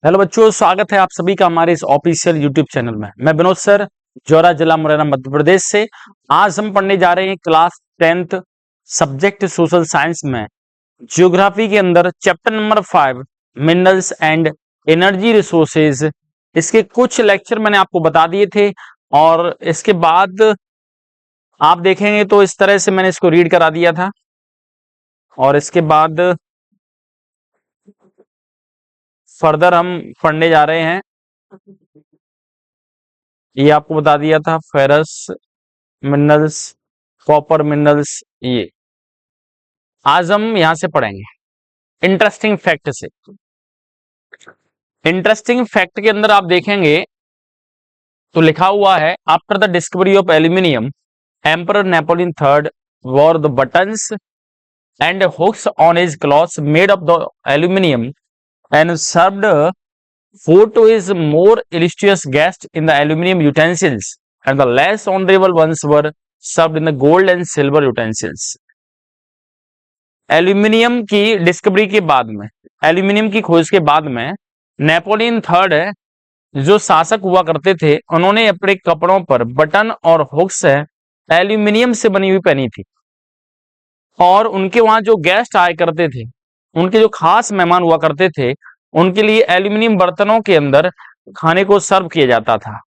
Hello बच्चों, स्वागत है आप सभी का हमारे इस ऑफिशियल यूट्यूब चैनल में। मैं विनोद सर, जौरा जिला मुरैना मध्य प्रदेश से। आज हम पढ़ने जा रहे हैं class 10th subject social science में ज्योग्राफी के अंदर chapter number 5 minerals and energy resources. इसके कुछ लेक्चर मैंने आपको बता दिए थे और इसके बाद आप देखेंगे तो इस तरह से मैंने इसको रीड करा दिया था और इसके बाद फर्दर हम पढ़ने जा रहे हैं। ये आपको बता दिया था, फेरस मिनरल्स, कॉपर मिनरल्स। ये आज हम यहां से पढ़ेंगे इंटरेस्टिंग फैक्ट से। इंटरेस्टिंग फैक्ट के अंदर आप देखेंगे तो लिखा हुआ है, after the discovery of aluminium emperor Napoleon third wore the buttons and hooks on his clothes made of the aluminium and served food to his more illustrious guests in the aluminum utensils, and the less honorable ones were served in the gold and silver utensils. Aluminium की discovery के बाद में, aluminium की खोज के बाद में Napoleon third जो शासक हुआ करते थे, उन्होंने अपने कपड़ों पर बटन और हुक्स एल्यूमिनियम से बनी हुई पहनी थी। और उनके वहां जो गेस्ट आए करते थे, उनके जो खास मेहमान हुआ करते थे, उनके लिए एल्यूमिनियम बर्तनों के अंदर खाने को सर्व किया जाता था।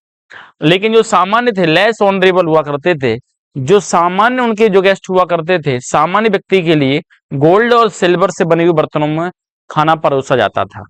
लेकिन जो सामान्य थे, लेस ऑनरेबल हुआ करते थे, जो सामान्य उनके जो गेस्ट हुआ करते थे, सामान्य व्यक्ति के लिए गोल्ड और सिल्वर से बने हुए बर्तनों में खाना परोसा जाता था।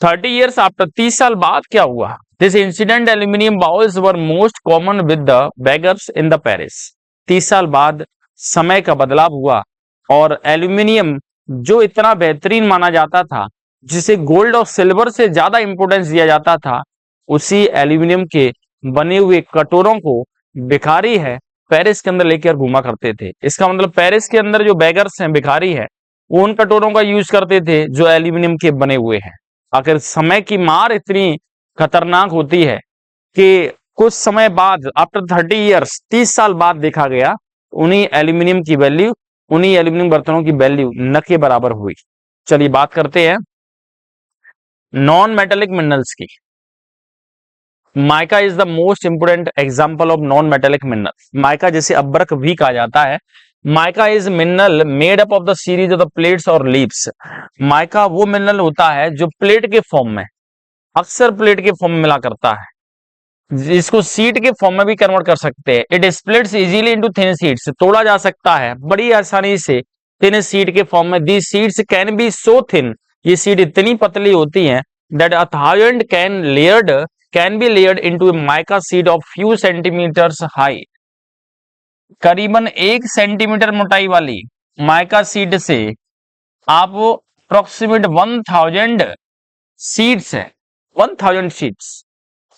30 years आफ्टर, 30 साल बाद क्या हुआ? This incident aluminium bowls were most common with the beggars in the Paris. 30 साल बाद समय का बदलाव हुआ और एल्यूमिनियम जो इतना बेहतरीन माना जाता था, जिसे गोल्ड और सिल्वर से ज्यादा इंपोर्टेंस दिया जाता था, उसी एल्यूमिनियम के बने हुए कटोरों को भिखारी है पेरिस के अंदर लेकर घुमा करते थे। इसका मतलब पेरिस के अंदर जो बेगर्स हैं, भिखारी है, वो उन कटोरों का यूज करते थे जो एल्यूमिनियम के बने हुए हैं। आखिर समय की मार इतनी खतरनाक होती है कि कुछ समय बाद, आफ्टर 30 ईयर्स, 30 साल बाद देखा गया, उन्हीं एल्यूमिनियम की वैल्यू, उन्हीं एल्यूमिनियम बर्तनों की वैल्यू न के बराबर हुई। चलिए बात करते हैं नॉन मेटेलिक मिनरल्स की। Mica is the most important example of non metallic mineral. Mica जिसे अब्रक भी कहा जाता है। Mica is mineral made up of the series of the plates और लीव्स। माइका वो मिनरल होता है जो प्लेट के फॉर्म में, अक्सर प्लेट के फॉर्म में मिला करता है, जिसको सीट के फॉर्म में भी कन्वर्ट कर सकते हैं। It splits easily into thin sheets, तोड़ा जा सकता है बड़ी आसानी से थिन शीट के फॉर्म में। These sheets can be so thin, ये सीट इतनी पतली होती हैं, that a thousand can be layered into a mica sheet of few centimetres high. करीबन 1 सेंटीमीटर मोटाई वाली माइका शीट से आप अप्रोक्सीमेट 1000 शीट्स है, 1000 शीट्स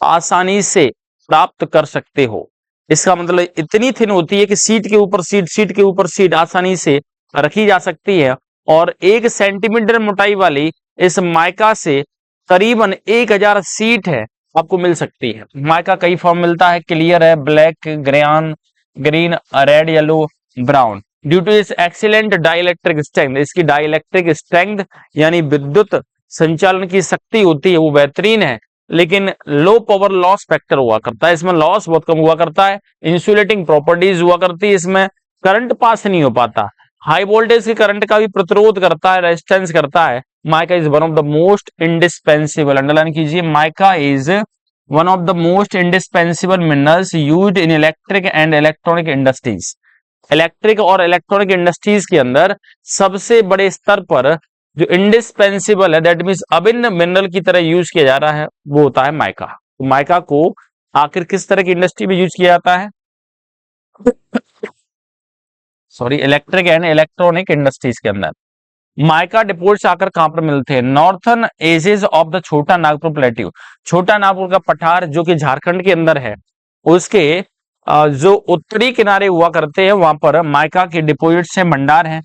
आसानी से प्राप्त कर सकते हो। इसका मतलब इतनी थिन होती है कि सीट के ऊपर सीट, सीट के ऊपर सीट आसानी से रखी जा सकती है। और 1 सेंटीमीटर मोटाई वाली इस माइका से करीबन 1000 सीट है आपको मिल सकती है। माइका कई फॉर्म मिलता है, क्लियर है, black, green, red, yellow, brown. Due to इस एक्सीलेंट डाइलेक्ट्रिक स्ट्रेंथ, इसकी डाइलेक्ट्रिक स्ट्रेंथ यानी विद्युत संचालन की शक्ति होती है, वो बेहतरीन है। लेकिन लो पावर लॉस फैक्टर हुआ करता है, इसमें लॉस बहुत कम हुआ करता है। इंसुलेटिंग प्रॉपर्टीज हुआ करती है, इसमें करंट पास नहीं हो पाता। हाई वोल्टेज के करंट का भी प्रतिरोध करता है, रेजिस्टेंस करता है। Mica is one of the most indispensable, underline कीजिए, mica is one of the most indispensable minerals used in electric and electronic industries. Electric और इलेक्ट्रॉनिक इंडस्ट्रीज के अंदर सबसे बड़े स्तर पर जो इंडिस्पेंसिबल है, दैट मीन्स अभिन्न मिनरल की तरह यूज किया जा रहा है, वो होता है माइका। तो माइका को आखिर किस तरह की इंडस्ट्री में यूज किया जाता है? Sorry, electric and electronic industries के अंदर। माइका डिपोजिट्स आकर कहां पर मिलते हैं? नॉर्थर्न एजेस ऑफ द छोटा नागपुर प्लेट्यू। छोटा नागपुर का पठार जो कि झारखंड के अंदर है, उसके जो उत्तरी किनारे हुआ करते हैं, वहां पर माइका के डिपोजिट्स हैं, भंडार हैं।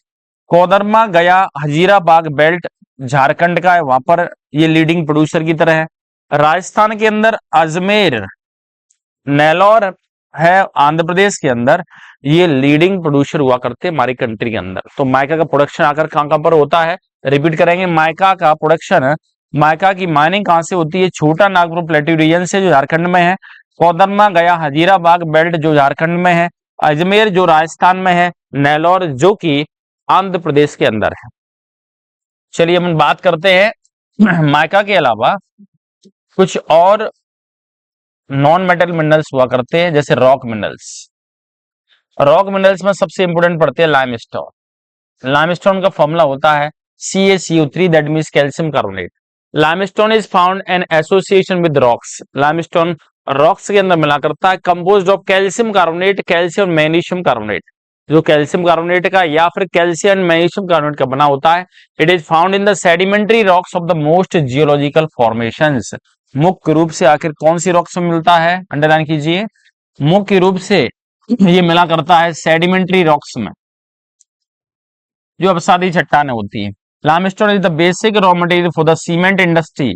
कोदरमा, गया, हजीराबाग बेल्ट झारखंड का है, वहां पर ये लीडिंग प्रोड्यूसर की तरह है। राजस्थान के अंदर अजमेर, नेल्लौर है, आंध्र प्रदेश के अंदर ये लीडिंग प्रोड्यूसर हुआ करते हैं हमारी कंट्री के अंदर। तो माइका का प्रोडक्शन आकर कहां कहां पर होता है? रिपीट करेंगे, माइका का प्रोडक्शन माइका की माइनिंग कहाँ से होती है? छोटा नागपुर प्लेट्यू रीजन से, जो झारखंड में है। कोदरमा, गया, हजीराबाग बेल्ट जो झारखंड में है। अजमेर जो राजस्थान में है। नेल्लौर जो कि आंध्र प्रदेश के अंदर है। चलिए हम बात करते हैं माइका के अलावा कुछ और नॉन मेटल मिनरल्स हुआ करते हैं, जैसे रॉक मिनरल्स। रॉक मिनरल्स में सबसे इंपोर्टेंट पड़ते हैं लाइमस्टोन। लाइमस्टोन का फॉर्मूला होता है CaCO3, that means calcium carbonate. Limestone is found in association with rocks. Limestone rocks के अंदर मिला करता है, composed of calcium carbonate, calcium magnesium carbonate, जो कैल्शियम कार्बोनेट का या फिर कैल्शियम मैग्नीशियम कार्बोनेट का बना होता है। It is found in the sedimentary rocks of the most geological formations. मुख्य रूप से आखिर कौन सी रॉक्स में मिलता है? अंडरलाइन कीजिए, मुख्य रूप से ये मिला करता है सेडिमेंट्री रॉक्स में, जो अवसादी चट्टानें होती हैं। Limestone is the basic raw material for the cement industry.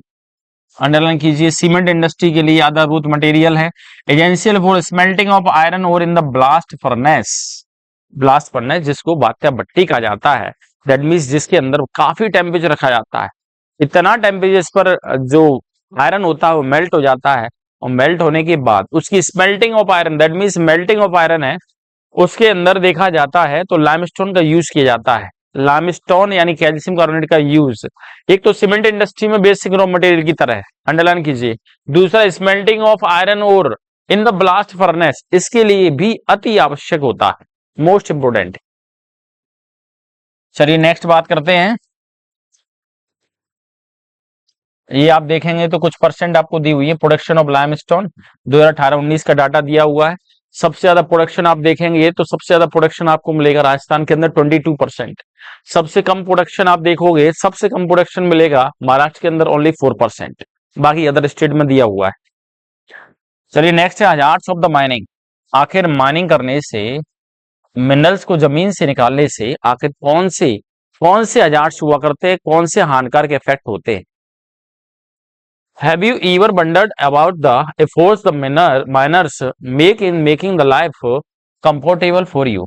Underline कीजिए, सीमेंट इंडस्ट्री के लिए आधारभूत मटेरियल है। Essential for smelting of iron ore in the blast furnace. Blast furnace जिसको बात्या भट्टी कहा जाता है, दैट मींस जिसके अंदर काफी टेम्परेचर रखा जाता है। इतना टेम्परेचर पर जो आयरन होता है वो मेल्ट हो जाता है, और मेल्ट होने के बाद उसकी smelting of iron, that means melting of iron है, उसके अंदर देखा जाता है तो लाइमस्टोन का यूज किया जाता है। लाइमस्टोन यानी कैल्शियम कार्बोनेट का यूज एक तो सीमेंट इंडस्ट्री में बेसिक रॉ मटेरियल की तरह है, अंडरलाइन कीजिए। दूसरा smelting of iron ore in the blast furnace, इसके लिए भी अति आवश्यक होता है, मोस्ट इंपोर्टेंट। चलिए नेक्स्ट बात करते हैं। ये आप देखेंगे तो कुछ परसेंट आपको दी हुई है प्रोडक्शन ऑफ लाइमस्टोन, 2018-19 का डाटा दिया हुआ है। सबसे ज्यादा प्रोडक्शन आप देखेंगे तो सबसे ज्यादा प्रोडक्शन आपको मिलेगा राजस्थान के अंदर 22%। सबसे कम प्रोडक्शन आप देखोगे, सबसे कम प्रोडक्शन मिलेगा महाराष्ट्र के अंदर ओनली 4%, बाकी अदर स्टेट में दिया हुआ है। चलिए नेक्स्ट है हजार्ड्स ऑफ द माइनिंग। आखिर माइनिंग करने से, मिनरल्स को जमीन से निकालने से आखिर कौन से हजार्ड्स हुआ करते हैं, कौन से हानिकारक इफेक्ट होते हैं? Have you ever wondered about the efforts the miners make in making the life comfortable for you?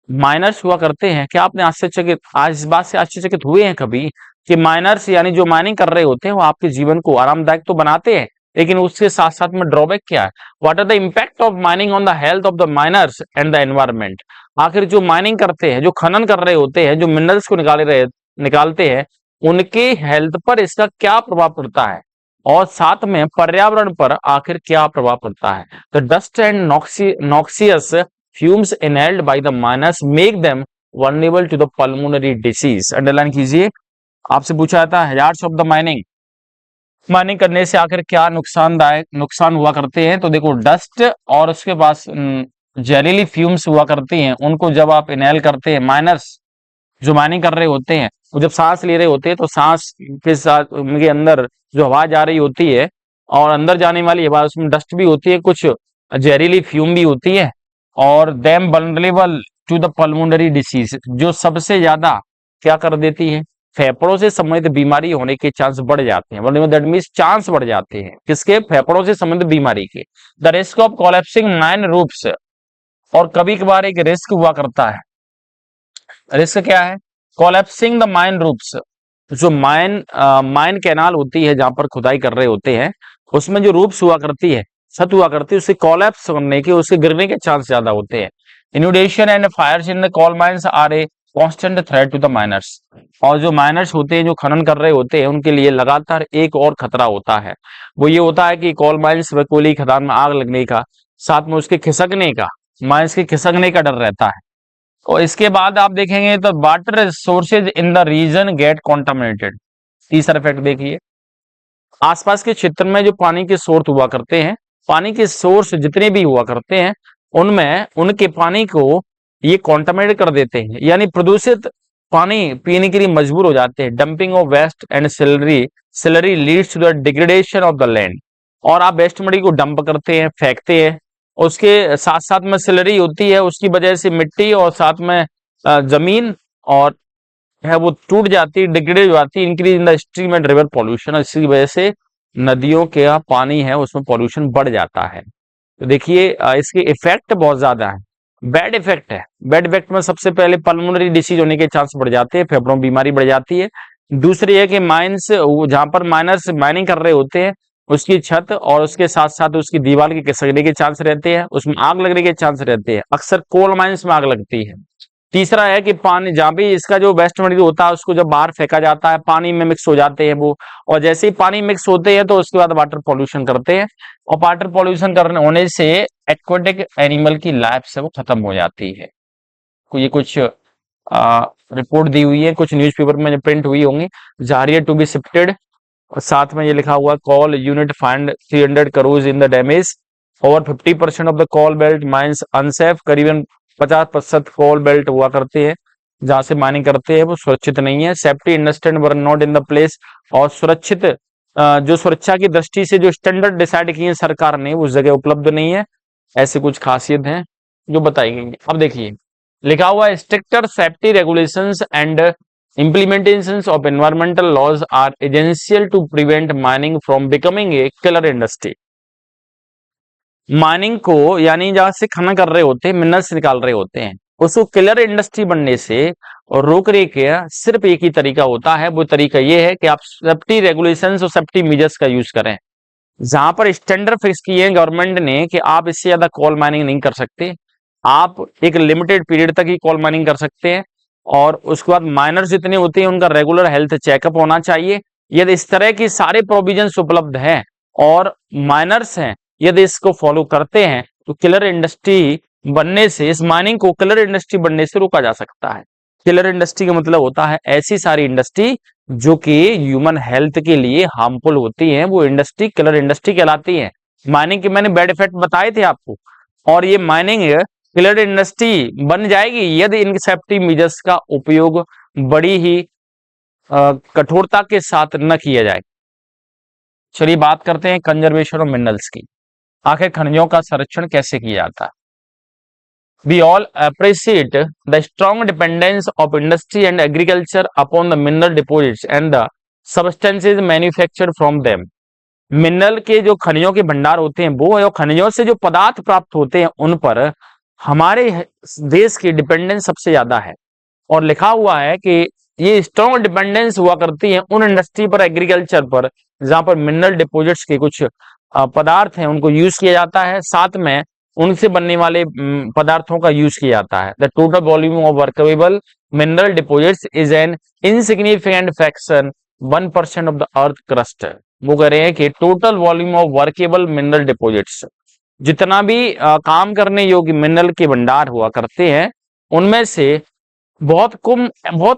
Miners हुआ करते हैं, क्या आपने आज इस बात से आश्चर्यचकित हुए हैं कभी कि माइनर्स यानी जो माइनिंग कर रहे होते हैं वो आपके जीवन को आरामदायक तो बनाते हैं, लेकिन उसके साथ साथ में ड्रॉबैक क्या है? What are the impact of mining on the health of the miners and the environment? आखिर जो माइनिंग करते हैं, जो खनन कर रहे होते हैं, जो मिनरल्स को निकालते हैं, उनके हेल्थ पर इसका क्या प्रभाव पड़ता है, और साथ में पर्यावरण पर आखिर क्या प्रभाव पड़ता है? The dust and noxious fumes inhaled by the miners make them vulnerable to the pulmonary disease। Underline कीजिए, आपसे पूछा जाता है hazards of the mining. Mining करने से आखिर क्या नुकसान हुआ करते हैं? तो देखो, डस्ट और उसके पास जहरीली फ्यूम्स हुआ करती हैं, उनको जब आप इनहेल करते हैं, माइनर्स जो माइनिंग कर रहे होते हैं वो जब सांस ले रहे होते हैं तो सांस के साथ उनके अंदर जो हवा जा रही होती है, और अंदर जाने वाली हवा, उसमें डस्ट भी होती है, कुछ जहरीली फ्यूम भी होती है, और them vulnerable to the pulmonary disease, जो सबसे ज्यादा क्या कर देती है? फेफड़ों से संबंधित बीमारी होने के चांस बढ़ जाते हैं। दैट मींस चांस बढ़ जाते हैं किसके? फेफड़ों से संबंधित बीमारी के। The risk of collapsing mine roofs, और कभी कभार एक रिस्क हुआ करता है। रिस्क क्या है? कोलैप्सिंग द माइन रूफ्स, जो माइन कैनाल होती है जहां पर खुदाई कर रहे होते हैं, उसमें जो रूफ्स हुआ करती है, छत हुआ करती है, उससे कोलैप्स करने के, उसके गिरने के चांस ज्यादा होते हैं। Inundation and fires in the coal mines are a constant threat to the miners, और जो माइनर्स होते हैं, जो खनन कर रहे होते हैं, उनके लिए लगातार एक और खतरा होता है। वो ये होता है कि कोल माइंस व कोयले की खदान में आग लगने का, साथ में उसके खिसकने का, माइंस के खिसकने का डर रहता है। और इसके बाद आप देखेंगे तो water sources in the region get contaminated. तीसरा इफेक्ट देखिए, आसपास के क्षेत्र में जो पानी के सोर्स हुआ करते हैं, पानी के सोर्स जितने भी हुआ करते हैं, उनमें उनके पानी को ये कॉन्टामिनेट कर देते हैं, यानी प्रदूषित पानी पीने के लिए मजबूर हो जाते हैं। Dumping of waste and slurry leads to the degradation of the land, और आप वेस्ट मटी को डंप करते हैं, फेंकते हैं, उसके साथ साथ में सिलरी होती है, उसकी वजह से मिट्टी और साथ में जमीन और है वो टूट जाती है, डिग्रेड हो जाती है। Increase in the stream and river pollution, इसकी वजह से नदियों के पानी है उसमें पॉल्यूशन बढ़ जाता है। तो देखिए इसके इफेक्ट बहुत ज्यादा है। बैड इफेक्ट है, बैड इफेक्ट में सबसे पहले पल्मोनरी डिसीज होने के चांस बढ़ जाते हैं, फेफड़ों में बीमारी बढ़ जाती है। दूसरी है कि माइंस, जहां पर माइनर्स माइनिंग कर रहे होते हैं, उसकी छत और उसके साथ साथ उसकी दीवार के खिसकने के चांस रहते हैं, उसमें आग लगने के चांस रहते हैं। अक्सर कोल माइंस में आग लगती है। तीसरा है कि पानी, जहां भी इसका जो वेस्ट मटेरियल होता है उसको जब बाहर फेंका जाता है, पानी में मिक्स हो जाते हैं वो, और जैसे ही पानी मिक्स होते हैं तो उसके बाद वाटर पॉल्यूशन करते हैं, और वाटर पॉल्यूशन करने होने से एक्वेटिक एनिमल की लाइफ से वो खत्म हो जाती है। ये कुछ रिपोर्ट दी हुई है, कुछ न्यूज़पेपर में प्रिंट हुई होंगी। जारिया टू बी शिफ्टेड, और साथ में ये लिखा हुआ call unit find 300 crore in the damage. Over 50% of the call belt mines unsafe, करीबन 50% कॉल बेल्ट हुआ करते हैं जहां से माइनिंग करते हैं वो सुरक्षित नहीं है। Safety industry were not in the place, और सुरक्षित जो सुरक्षा की दृष्टि से जो स्टैंडर्ड डिसाइड किए सरकार ने उस जगह उपलब्ध नहीं है। ऐसे कुछ खासियत है जो बताई गई है। अब देखिए लिखा हुआ है stricter safety regulations and implementations of environmental laws are essential to prevent mining from becoming a killer industry। Mining को, यानी जहां से खनन कर रहे होते हैं, मिनरल्स निकाल रहे होते हैं, उसको किलर इंडस्ट्री बनने से और रोकने का सिर्फ एक ही तरीका होता है। वो तरीका ये है कि आप सेफ्टी रेगुलेशंस और सेफ्टी मेजर्स का यूज करें। जहां पर स्टैंडर्ड फिक्स किए हैं गवर्नमेंट ने कि आप इससे ज्यादा कोल माइनिंग नहीं कर सकते, आप एक लिमिटेड पीरियड तक ही कोल माइनिंग कर सकते हैं, और उसके बाद माइनर्स जितने होते हैं उनका रेगुलर हेल्थ चेकअप होना चाहिए। यदि इस तरह की सारे प्रोविजंस उपलब्ध हैं और माइनर्स हैं, यदि इसको फॉलो करते हैं तो किलर इंडस्ट्री बनने से, इस माइनिंग को किलर इंडस्ट्री बनने से रोका जा सकता है। किलर इंडस्ट्री का मतलब होता है ऐसी सारी इंडस्ट्री जो कि ह्यूमन हेल्थ के लिए हार्मफुल होती हैं, वो इंडस्ट्री किलर इंडस्ट्री कहलाती है। माइनिंग के मैंने बैड इफेक्ट बताए थे आपको, और ये माइनिंग किलर इंडस्ट्री बन जाएगी यदि इन सेफ्टी मेजर्स का उपयोग बड़ी ही कठोरता के साथ न किया जाए। चलिए बात करते हैं कंजर्वेशन ऑफ मिनरल्स की। आखिर खनिजों का संरक्षण कैसे किया जाता है। We all appreciate the strong dependence of industry and agriculture upon the mineral deposits and the substances manufactured from them। Mineral के जो खनिजों के भंडार होते हैं वो, और खनिजों से जो पदार्थ प्राप्त होते हैं उन पर हमारे देश की डिपेंडेंस सबसे ज्यादा है। और लिखा हुआ है कि ये स्ट्रॉन्ग डिपेंडेंस हुआ करती है उन इंडस्ट्री पर, एग्रीकल्चर पर, जहां पर मिनरल डिपॉजिट्स के कुछ पदार्थ हैं उनको यूज किया जाता है, साथ में उनसे बनने वाले पदार्थों का यूज किया जाता है। The total volume of workable mineral deposits is an insignificant fraction 1% of the earth crust. वो कह रहे हैं कि total volume of workable mineral deposits, जितना भी काम करने योग्य मिनरल के भंडार हुआ करते हैं उनमें से बहुत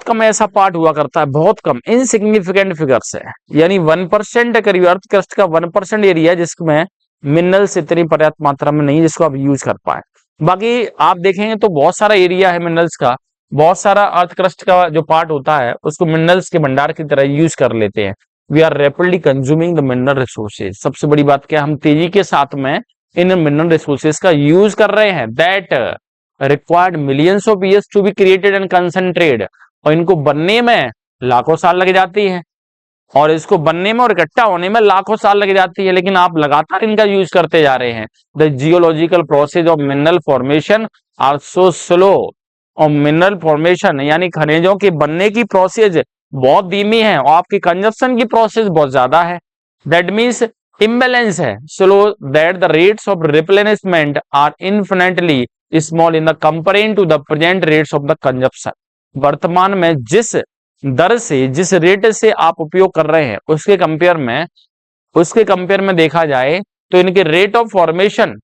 कम ऐसा पार्ट हुआ करता है, बहुत कम, इनसिग्निफिकेंट फिगर्स है, यानी 1% करीब अर्थ क्रस्ट का 1% एरिया जिसमें मिनरल्स इतनी पर्याप्त मात्रा में नहीं जिसको आप यूज कर पाए। बाकी आप देखेंगे तो बहुत सारा एरिया है मिनरल्स का, बहुत सारा अर्थ क्रस्ट का जो पार्ट होता है उसको मिनरल्स के भंडार की तरह यूज कर लेते हैं। We are rapidly consuming the mineral resources. सबसे बड़ी बात क्या, हम तेजी के साथ में इन मिनरल रिसोर्सेज का यूज कर रहे हैं। That required millions of years to be created and concentrate, और इनको बनने में लाखों साल लग जाती है, और इसको बनने में और इकट्ठा होने में लाखों साल लग जाती है, लेकिन आप लगातार इनका यूज करते जा रहे हैं। The geological process of mineral formation are so slow, और मिनरल फॉर्मेशन यानी खनिजों के बनने की प्रोसेस बहुत धीमी है, और आपकी कंजप्शन की प्रोसेस बहुत ज्यादा है। दैट मीन्स इम्बैलेंस है, slow that the rates of replenishment are infinitely small in the comparing to the present rates of the consumption. वर्तमान में जिस दर से, जिस रेट से आप उपयोग कर रहे हैं उसके कंपेयर में देखा जाए तो इनके रेट ऑफ फॉर्मेशन,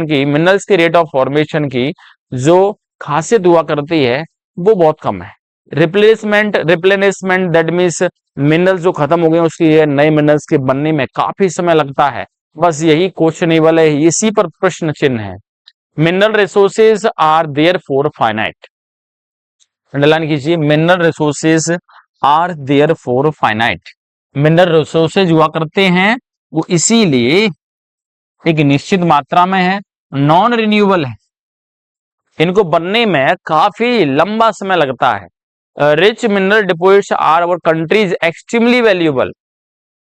की, मिनरल्स के रेट ऑफ फॉर्मेशन की जो खासियत हुआ करती है वो बहुत कम है। रिप्लेनिशमेंट दैट मीन्स मिनरल्स जो खत्म हो गए उसकी नए मिनरल्स के बनने में काफी समय लगता है। बस यही क्वेश्चनेबल है, इसी पर प्रश्न चिन्ह है। Mineral resources are therefore finite, underline कीजिए, mineral resources are therefore finite. Mineral resources हुआ करते हैं वो इसीलिए एक निश्चित मात्रा में है, नॉन रिन्यूएबल है, इनको बनने में काफी लंबा समय लगता है। Rich mineral deposits are our countries extremely valuable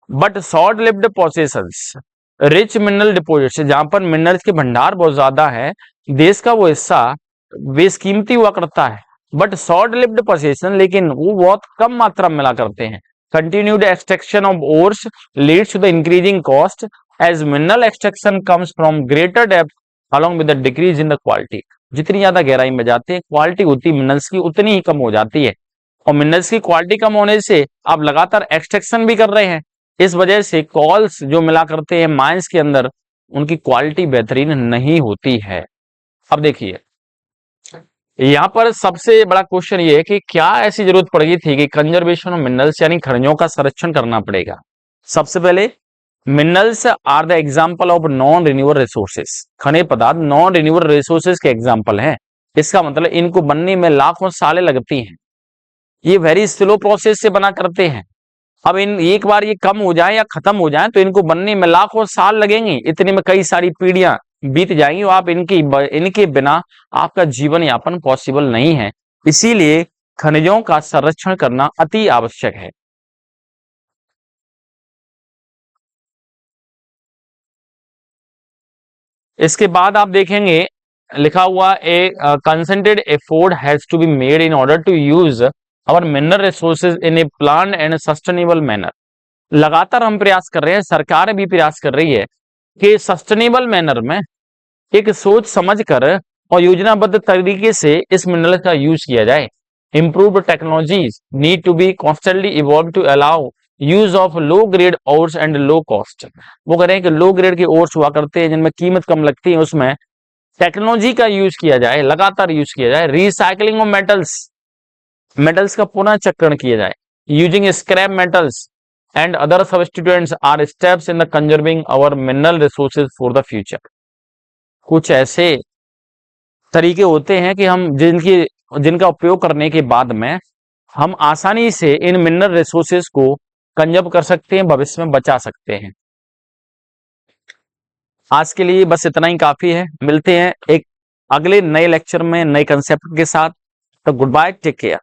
but short lived possessions. Rich mineral deposits, जहां पर मिनरल्स के भंडार बहुत ज्यादा है, देश का वो हिस्सा बेशकीमती हुआ करता है, बट शॉर्ट लिव्ड पोजीशन, लेकिन वो बहुत कम मात्रा में मिला करते हैं। Continued extraction of ores leads to the increasing cost as mineral extraction comes from greater depth along with the decrease in the quality। जितनी ज्यादा गहराई में जाते हैं, क्वालिटी होती मिनरल्स की उतनी ही कम हो जाती है, और मिनरल्स की क्वालिटी कम होने से आप लगातार एक्सट्रैक्शन भी कर रहे हैं, इस वजह से कॉल्स जो मिला करते हैं माइंस के अंदर, उनकी क्वालिटी बेहतरीन नहीं होती है। अब देखिए यहाँ पर सबसे बड़ा क्वेश्चन ये है कि क्या ऐसी जरूरत पड़ गई थी कि कंजर्वेशन ऑफ मिनरल्स यानी खनिजों का संरक्षण करना पड़ेगा। सबसे पहले minerals are the example of non renewable resources. खनिज पदार्थ नॉन रिन्यूएबल रिसोर्सेस के एग्जाम्पल हैं। इसका मतलब इनको बनने में लाखों सालें लगती हैं, ये वेरी स्लो प्रोसेस से बना करते हैं। अब इन एक बार ये कम हो जाए या खत्म हो जाए तो इनको बनने में लाखों साल लगेंगे, इतने में कई सारी पीढ़ियां बीत जाएंगी, आप इनके बिना आपका जीवन यापन पॉसिबल नहीं है। इसीलिए खनिजों का संरक्षण करना अति आवश्यक है। इसके बाद आप देखेंगे लिखा हुआ a concentrated effort has to be made in order to use our mineral resources in a plan and sustainable manner. लगातार हम प्रयास कर रहे हैं, सरकार भी प्रयास कर रही है कि सस्टेनेबल मैनर में एक सोच समझकर और योजनाबद्ध तरीके से इस मिनरल का यूज किया जाए। Improved technologies need to be constantly evolve to allow use of low grade ores and low cost. वो कह रहे हैं कि लो ग्रेड के ओर्स हुआ करते हैं जिनमें कीमत कम लगती है, उसमें टेक्नोलॉजी का यूज किया जाए, लगातार यूज किया जाए। रिसाइकलिंग ऑफ मेटल्स, मेटल्स का पुनः चक्रण किया जाए। Using scrap metals and other substituents are steps in the conserving our mineral resources for the future. कुछ ऐसे तरीके होते हैं कि हम जिनका उपयोग करने के बाद में हम आसानी से इन मिनरल रिसोर्सेज को कंजर्व कर सकते हैं, भविष्य में बचा सकते हैं। आज के लिए बस इतना ही काफी है। मिलते हैं एक अगले नए लेक्चर में नए कंसेप्ट के साथ। तो गुड बाय, टेक केयर।